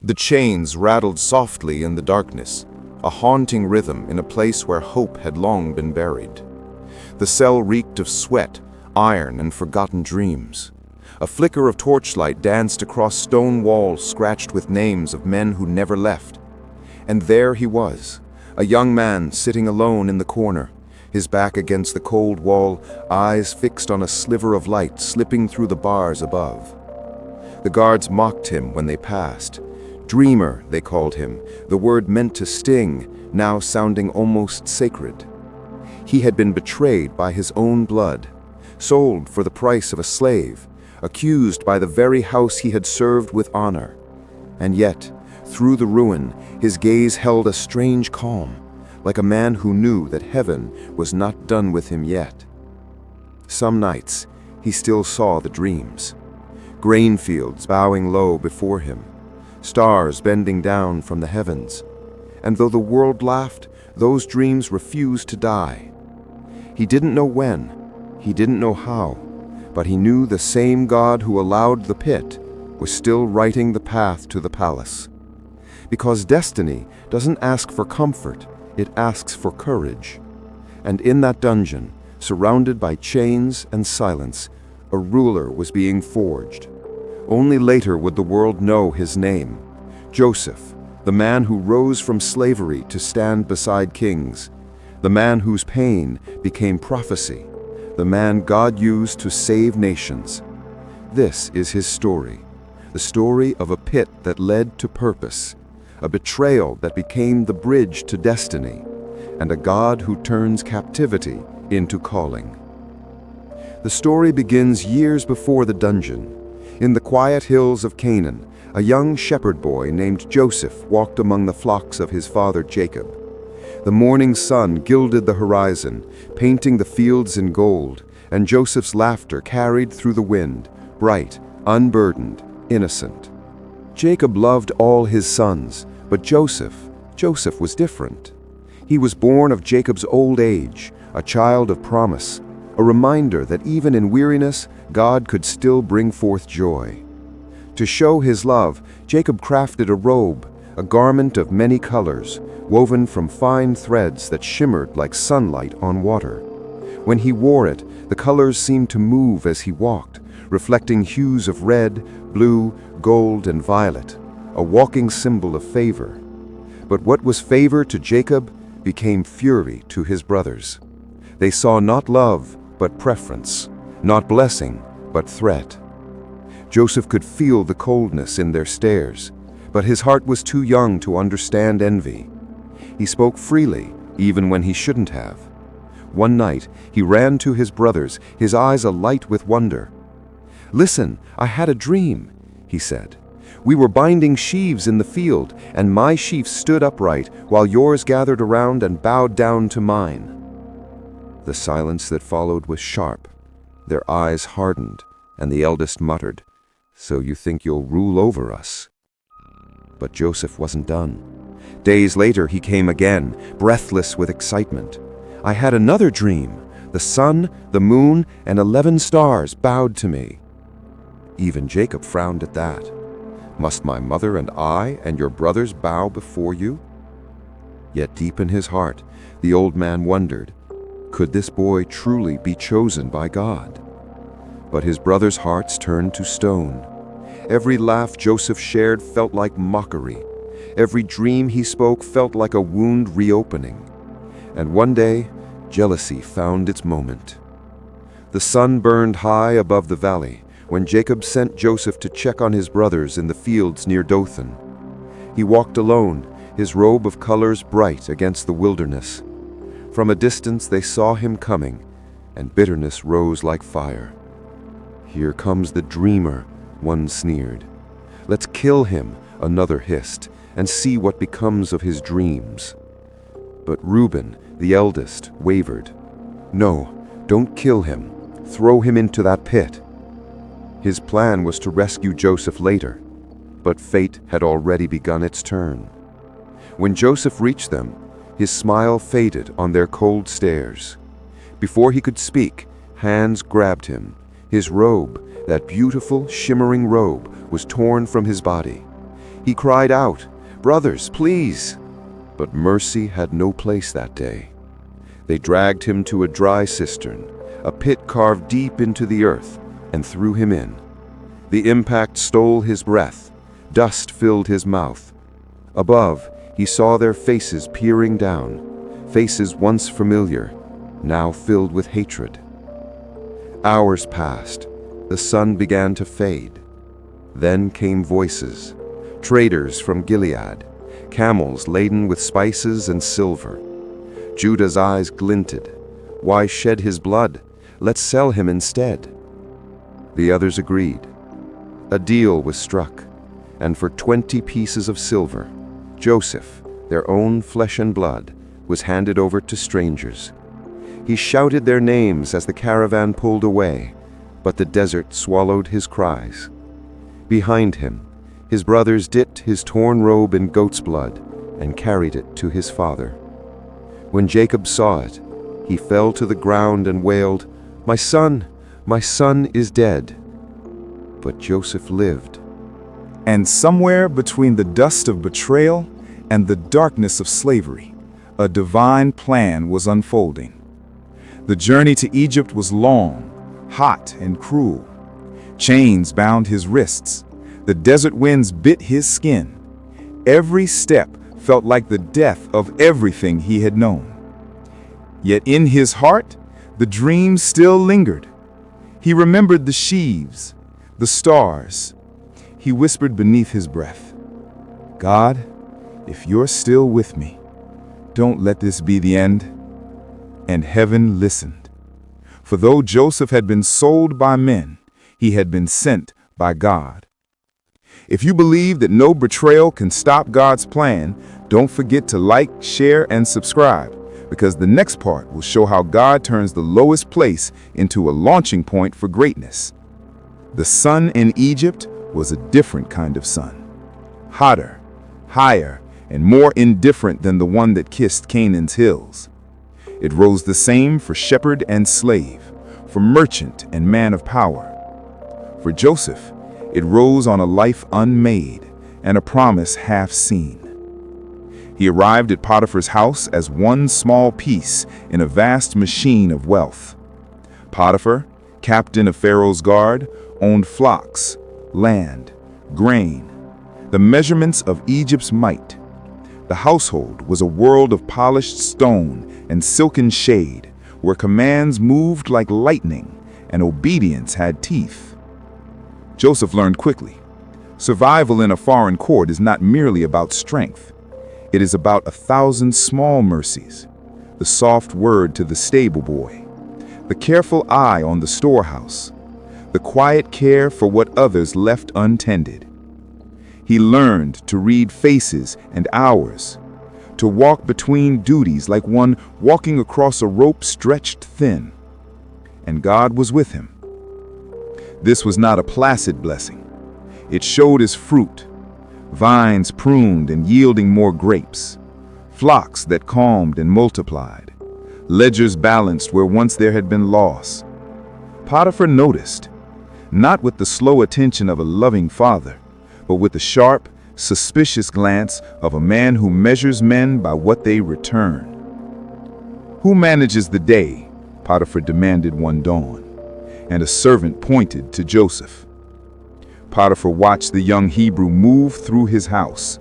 The chains rattled softly in the darkness, a haunting rhythm in a place where hope had long been buried. The cell reeked of sweat, iron, and forgotten dreams. A flicker of torchlight danced across stone walls scratched with names of men who never left. And there he was, a young man sitting alone in the corner, his back against the cold wall, eyes fixed on a sliver of light slipping through the bars above. The guards mocked him when they passed. Dreamer, they called him, the word meant to sting, now sounding almost sacred. He had been betrayed by his own blood, sold for the price of a slave, accused by the very house he had served with honor. And yet, through the ruin, his gaze held a strange calm, like a man who knew that heaven was not done with him yet. Some nights, he still saw the dreams. Grain fields bowing low before him, stars bending down from the heavens. And though the world laughed, those dreams refused to die. He didn't know when, he didn't know how, but he knew the same God who allowed the pit was still writing the path to the palace. Because destiny doesn't ask for comfort, it asks for courage. And in that dungeon, surrounded by chains and silence, a ruler was being forged. Only later would the world know his name: Joseph, the man who rose from slavery to stand beside kings, the man whose pain became prophecy, the man God used to save nations. This is his story, the story of a pit that led to purpose, a betrayal that became the bridge to destiny, and a God who turns captivity into calling. The story begins years before the dungeon. In the quiet hills of Canaan, a young shepherd boy named Joseph walked among the flocks of his father Jacob. The morning sun gilded the horizon, painting the fields in gold, and Joseph's laughter carried through the wind, bright, unburdened, innocent. Jacob loved all his sons, but Joseph was different. He was born of Jacob's old age, a child of promise, a reminder that even in weariness, God could still bring forth joy. To show his love, Jacob crafted a robe, a garment of many colors, woven from fine threads that shimmered like sunlight on water. When he wore it, the colors seemed to move as he walked, reflecting hues of red, blue, gold, and violet, a walking symbol of favor. But what was favor to Jacob became fury to his brothers. They saw not love, but preference, not blessing, but threat. Joseph could feel the coldness in their stares, but his heart was too young to understand envy. He spoke freely, even when he shouldn't have. One night, he ran to his brothers, his eyes alight with wonder. "Listen, I had a dream," he said. "We were binding sheaves in the field, and my sheaf stood upright, while yours gathered around and bowed down to mine." The silence that followed was sharp. Their eyes hardened, and the eldest muttered, "So you think you'll rule over us?" But Joseph wasn't done. Days later he came again, breathless with excitement. "I had another dream. The sun, the moon, and 11 stars bowed to me." Even Jacob frowned at that. "Must my mother and I and your brothers bow before you?" Yet deep in his heart, the old man wondered, could this boy truly be chosen by God? But his brothers' hearts turned to stone. Every laugh Joseph shared felt like mockery. Every dream he spoke felt like a wound reopening. And one day, jealousy found its moment. The sun burned high above the valley when Jacob sent Joseph to check on his brothers in the fields near Dothan. He walked alone, his robe of colors bright against the wilderness. From a distance they saw him coming, and bitterness rose like fire. "Here comes the dreamer," one sneered. "Let's kill him," another hissed, "and see what becomes of his dreams." But Reuben, the eldest, wavered. "No, don't kill him. Throw him into that pit." His plan was to rescue Joseph later, but fate had already begun its turn. When Joseph reached them, his smile faded on their cold stares. Before he could speak, hands grabbed him. His robe, that beautiful, shimmering robe, was torn from his body. He cried out, "Brothers, please!" But mercy had no place that day. They dragged him to a dry cistern, a pit carved deep into the earth, and threw him in. The impact stole his breath. Dust filled his mouth. Above, he saw their faces peering down, faces once familiar, now filled with hatred. Hours passed. The sun began to fade. Then came voices, traders from Gilead, camels laden with spices and silver. Judah's eyes glinted. "Why shed his blood? Let's sell him instead." The others agreed. A deal was struck, and for 20 pieces of silver, Joseph, their own flesh and blood, was handed over to strangers. He shouted their names as the caravan pulled away, but the desert swallowed his cries. Behind him, his brothers dipped his torn robe in goat's blood and carried it to his father. When Jacob saw it, he fell to the ground and wailed, my son is dead." But Joseph lived. And somewhere between the dust of betrayal and the darkness of slavery, a divine plan was unfolding. The journey to Egypt was long, hot, and cruel. Chains bound his wrists. The desert winds bit his skin. Every step felt like the death of everything he had known. Yet in his heart, the dream still lingered. He remembered the sheaves, the stars. He whispered beneath his breath, "God, if you're still with me, don't let this be the end." And heaven listened. For though Joseph had been sold by men, he had been sent by God. If you believe that no betrayal can stop God's plan, don't forget to like, share, and subscribe, because the next part will show how God turns the lowest place into a launching point for greatness. The sun in Egypt was a different kind of sun. Hotter, higher, and more indifferent than the one that kissed Canaan's hills. It rose the same for shepherd and slave, for merchant and man of power. For Joseph, it rose on a life unmade and a promise half seen. He arrived at Potiphar's house as one small piece in a vast machine of wealth. Potiphar, captain of Pharaoh's guard, owned flocks, land, grain, the measurements of Egypt's might. The household was a world of polished stone and silken shade, where commands moved like lightning and obedience had teeth. Joseph learned quickly. Survival in a foreign court is not merely about strength. It is about 1,000 small mercies, the soft word to the stable boy, the careful eye on the storehouse, the quiet care for what others left untended. He learned to read faces and hours, to walk between duties like one walking across a rope stretched thin. And God was with him. This was not a placid blessing. It showed his fruit, vines pruned and yielding more grapes, flocks that calmed and multiplied, ledgers balanced where once there had been loss. Potiphar noticed, not with the slow attention of a loving father, but with the sharp, suspicious glance of a man who measures men by what they return. "Who manages the day?" Potiphar demanded one dawn, and a servant pointed to Joseph. Potiphar watched the young Hebrew move through his house,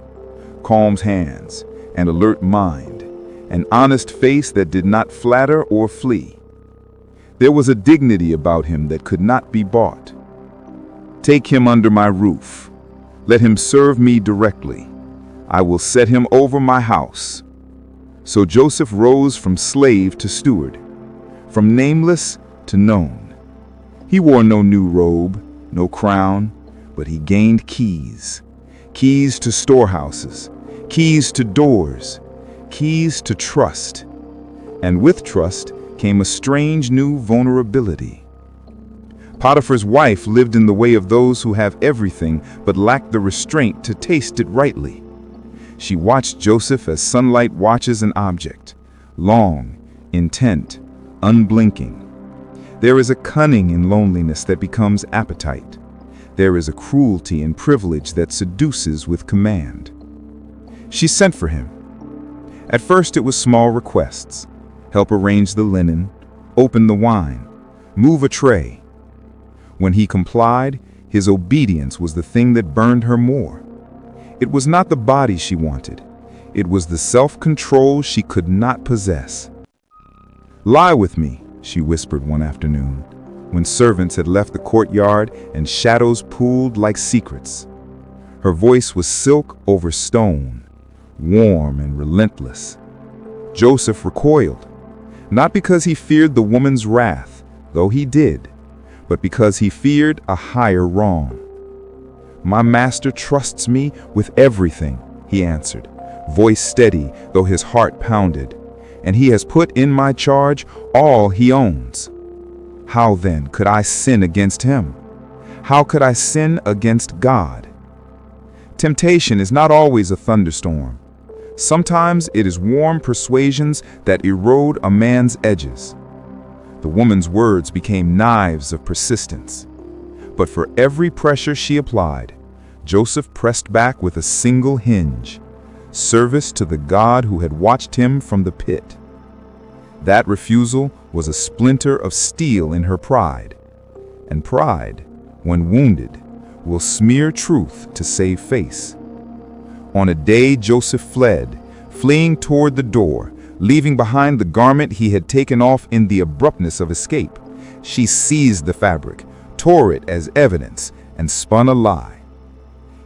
calm hands, an alert mind, an honest face that did not flatter or flee. There was a dignity about him that could not be bought. "Take him under my roof. Let him serve me directly. I will set him over my house." So Joseph rose from slave to steward, from nameless to known. He wore no new robe, no crown, but he gained keys. Keys to storehouses, keys to doors, keys to trust. And with trust came a strange new vulnerability. Potiphar's wife lived in the way of those who have everything but lack the restraint to taste it rightly. She watched Joseph as sunlight watches an object, long, intent, unblinking. There is a cunning in loneliness that becomes appetite. There is a cruelty in privilege that seduces with command. She sent for him. At first it was small requests: help arrange the linen, open the wine, move a tray. When he complied, his obedience was the thing that burned her more. It was not the body she wanted. It was the self-control she could not possess. "Lie with me," she whispered one afternoon, when servants had left the courtyard and shadows pooled like secrets. Her voice was silk over stone, warm and relentless. Joseph recoiled, not because he feared the woman's wrath, though he did, but because he feared a higher wrong. "My master trusts me with everything," he answered, voice steady though his heart pounded, "and he has put in my charge all he owns. How then could I sin against him? How could I sin against God?" Temptation is not always a thunderstorm. Sometimes it is warm persuasions that erode a man's edges. The woman's words became knives of persistence. But for every pressure she applied, Joseph pressed back with a single hinge: service to the God who had watched him from the pit. That refusal was a splinter of steel in her pride, and pride, when wounded, will smear truth to save face. On a day Joseph fled, fleeing toward the door, leaving behind the garment he had taken off in the abruptness of escape. She seized the fabric, tore it as evidence, and spun a lie.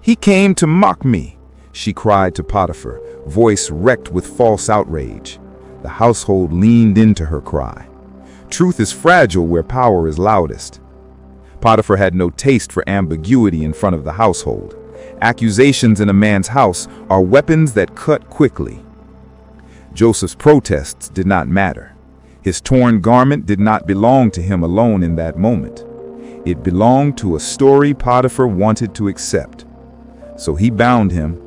"He came to mock me," she cried to Potiphar, voice wrecked with false outrage. The household leaned into her cry. Truth is fragile where power is loudest. Potiphar had no taste for ambiguity in front of the household. Accusations in a man's house are weapons that cut quickly. Joseph's protests did not matter. His torn garment did not belong to him alone in that moment. It belonged to a story Potiphar wanted to accept. So he bound him,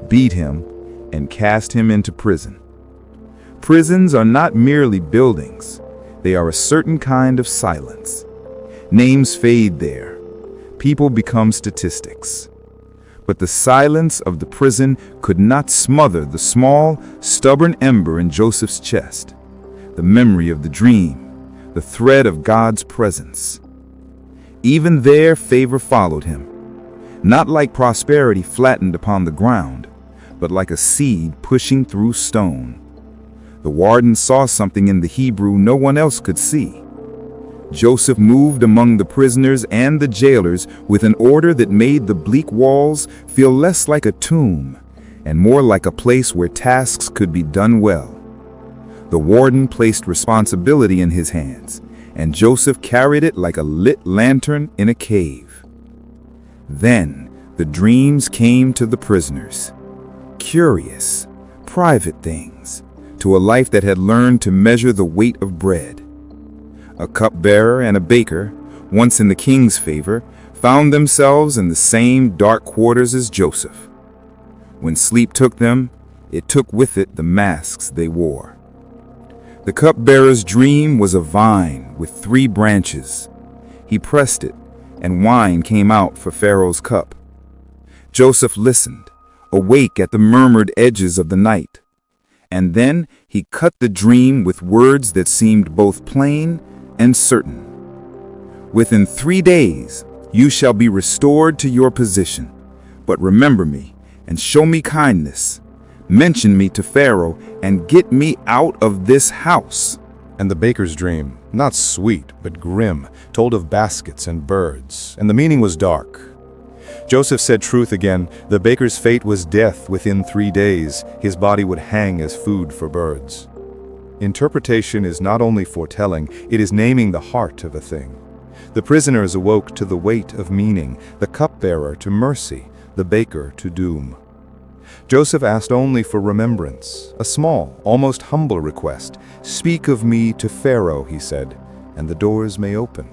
beat him, and cast him into prison. Prisons are not merely buildings. They are a certain kind of silence. Names fade there. People become statistics. But the silence of the prison could not smother the small, stubborn ember in Joseph's chest, the memory of the dream, the thread of God's presence. Even there, favor followed him, not like prosperity flattened upon the ground, but like a seed pushing through stone. The warden saw something in the Hebrew no one else could see. Joseph moved among the prisoners and the jailers with an order that made the bleak walls feel less like a tomb and more like a place where tasks could be done well. The warden placed responsibility in his hands, and Joseph carried it like a lit lantern in a cave. Then the dreams came to the prisoners. Curious, private things, to a life that had learned to measure the weight of bread. A cupbearer and a baker, once in the king's favor, found themselves in the same dark quarters as Joseph. When sleep took them, it took with it the masks they wore. The cupbearer's dream was a vine with 3 branches. He pressed it, and wine came out for Pharaoh's cup. Joseph listened, awake at the murmured edges of the night. And then he cut the dream with words that seemed both plain and certain. "Within 3 days you shall be restored to your position. But remember me and show me kindness. Mention me to Pharaoh and get me out of this house." And the baker's dream, not sweet but grim, told of baskets and birds, and the meaning was dark. Joseph said truth again. The baker's fate was death within 3 days. His body would hang as food for birds. Interpretation is not only foretelling, it is naming the heart of a thing. The prisoners awoke to the weight of meaning, the cupbearer to mercy, the baker to doom. Joseph asked only for remembrance, a small, almost humble request. "Speak of me to Pharaoh," he said, "and the doors may open."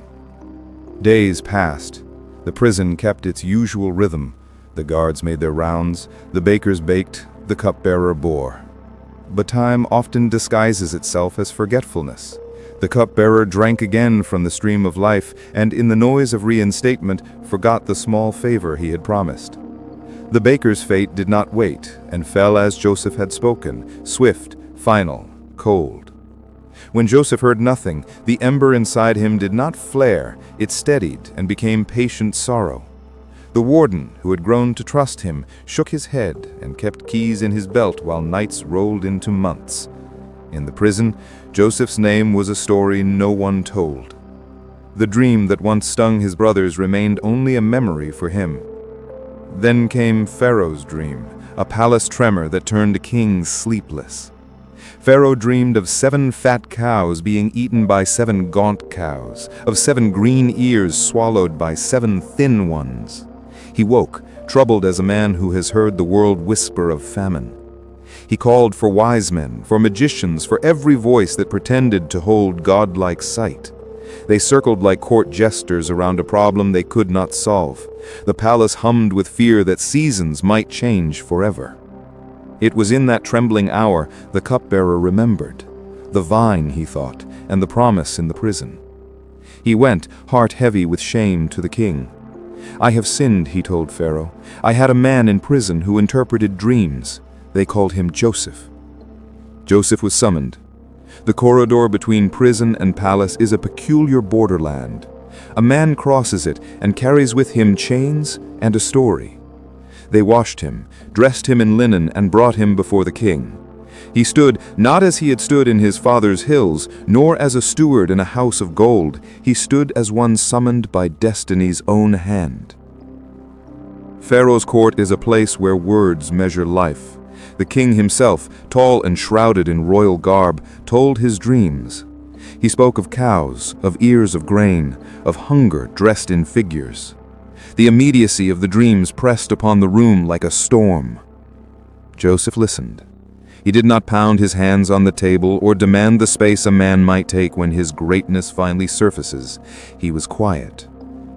Days passed. The prison kept its usual rhythm. The guards made their rounds, the bakers baked, the cupbearer bore. But time often disguises itself as forgetfulness. The cupbearer drank again from the stream of life, and in the noise of reinstatement forgot the small favor he had promised. The baker's fate did not wait, and fell as Joseph had spoken, swift, final, cold. When Joseph heard nothing, the ember inside him did not flare, it steadied and became patient sorrow. The warden, who had grown to trust him, shook his head and kept keys in his belt while nights rolled into months. In the prison, Joseph's name was a story no one told. The dream that once stung his brothers remained only a memory for him. Then came Pharaoh's dream, a palace tremor that turned kings sleepless. Pharaoh dreamed of 7 fat cows being eaten by 7 gaunt cows, of 7 green ears swallowed by 7 thin ones. He woke, troubled as a man who has heard the world whisper of famine. He called for wise men, for magicians, for every voice that pretended to hold godlike sight. They circled like court jesters around a problem they could not solve. The palace hummed with fear that seasons might change forever. It was in that trembling hour the cupbearer remembered. The vine, he thought, and the promise in the prison. He went, heart heavy with shame, to the king. "I have sinned," he told Pharaoh. "I had a man in prison who interpreted dreams. They called him Joseph." Joseph was summoned. The corridor between prison and palace is a peculiar borderland. A man crosses it and carries with him chains and a story. They washed him, dressed him in linen, and brought him before the king. He stood not as he had stood in his father's hills, nor as a steward in a house of gold. He stood as one summoned by destiny's own hand. Pharaoh's court is a place where words measure life. The king himself, tall and shrouded in royal garb, told his dreams. He spoke of cows, of ears of grain, of hunger dressed in figures. The immediacy of the dreams pressed upon the room like a storm. Joseph listened. He did not pound his hands on the table or demand the space a man might take when his greatness finally surfaces. He was quiet,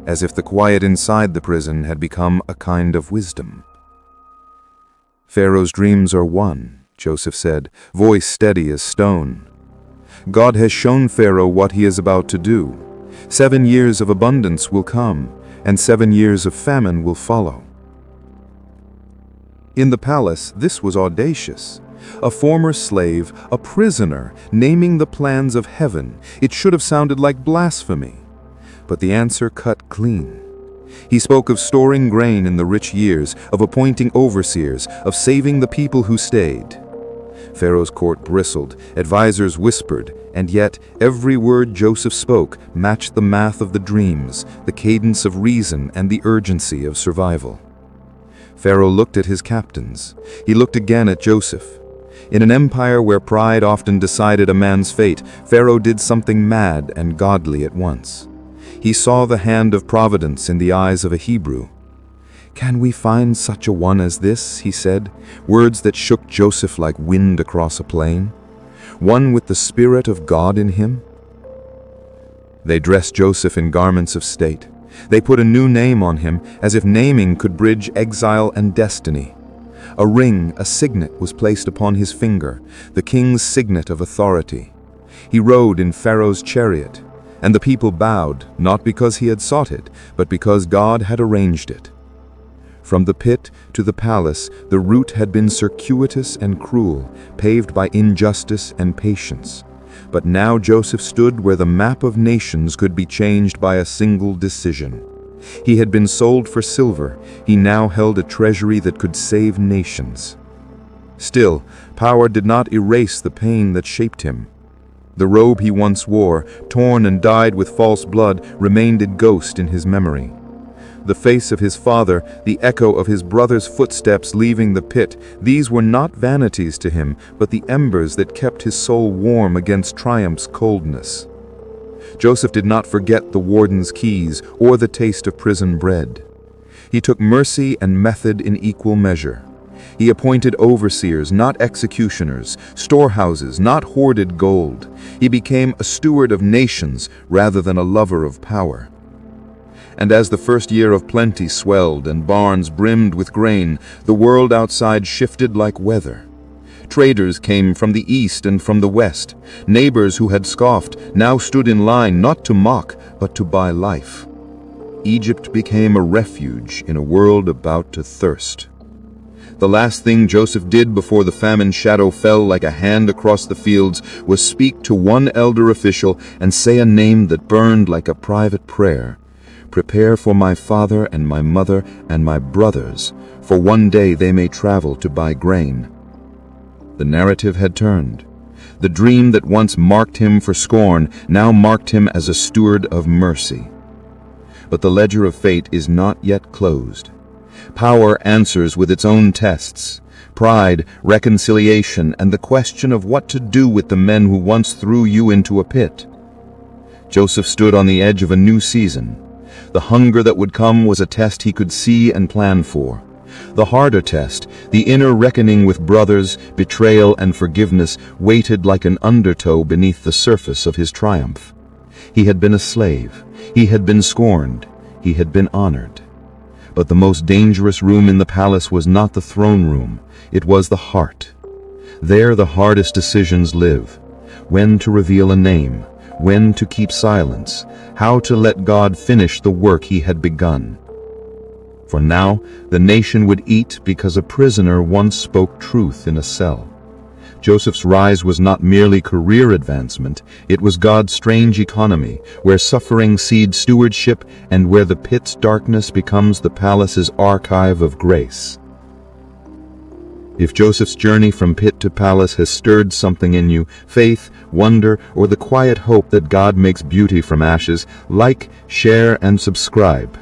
as if the quiet inside the prison had become a kind of wisdom. "Pharaoh's dreams are one," Joseph said, voice steady as stone. "God has shown Pharaoh what he is about to do. 7 years of abundance will come, and 7 years of famine will follow." In the palace, this was audacious. A former slave, a prisoner, naming the plans of heaven. It should have sounded like blasphemy. But the answer cut clean. He spoke of storing grain in the rich years, of appointing overseers, of saving the people who stayed. Pharaoh's court bristled, advisors whispered, and yet every word Joseph spoke matched the math of the dreams, the cadence of reason, and the urgency of survival. Pharaoh looked at his captains. He looked again at Joseph. In an empire where pride often decided a man's fate, Pharaoh did something mad and godly at once. He saw the hand of providence in the eyes of a Hebrew. "Can we find such a one as this?" he said, words that shook Joseph like wind across a plain. "One with the Spirit of God in him?" They dressed Joseph in garments of state. They put a new name on him, as if naming could bridge exile and destiny. A ring, a signet, was placed upon his finger, the king's signet of authority. He rode in Pharaoh's chariot, and the people bowed, not because he had sought it, but because God had arranged it. From the pit to the palace, the route had been circuitous and cruel, paved by injustice and patience. But now Joseph stood where the map of nations could be changed by a single decision. He had been sold for silver. He now held a treasury that could save nations. Still, power did not erase the pain that shaped him. The robe he once wore, torn and dyed with false blood, remained a ghost in his memory. The face of his father, the echo of his brother's footsteps leaving the pit, these were not vanities to him, but the embers that kept his soul warm against triumph's coldness. Joseph did not forget the warden's keys or the taste of prison bread. He took mercy and method in equal measure. He appointed overseers, not executioners, storehouses, not hoarded gold. He became a steward of nations rather than a lover of power. And as the first year of plenty swelled and barns brimmed with grain, the world outside shifted like weather. Traders came from the east and from the west. Neighbors who had scoffed now stood in line not to mock, but to buy life. Egypt became a refuge in a world about to thirst. The last thing Joseph did before the famine shadow fell like a hand across the fields was speak to one elder official and say a name that burned like a private prayer. Prepare for my father and my mother and my brothers, for one day they may travel to buy grain. The narrative had turned. The dream that once marked him for scorn now marked him as a steward of mercy. But the ledger of fate is not yet closed. Power answers with its own tests. Pride, reconciliation, and the question of what to do with the men who once threw you into a pit. Joseph stood on the edge of a new season. The hunger that would come was a test he could see and plan for. The harder test, the inner reckoning with brothers, betrayal, and forgiveness, waited like an undertow beneath the surface of his triumph. He had been a slave. He had been scorned. He had been honored. But the most dangerous room in the palace was not the throne room. It was the heart. There the hardest decisions live. When to reveal a name, when to keep silence, how to let God finish the work he had begun. For now, the nation would eat because a prisoner once spoke truth in a cell. Joseph's rise was not merely career advancement, it was God's strange economy, where suffering seeds stewardship and where the pit's darkness becomes the palace's archive of grace. If Joseph's journey from pit to palace has stirred something in you, faith, wonder, or the quiet hope that God makes beauty from ashes, like, share, and subscribe.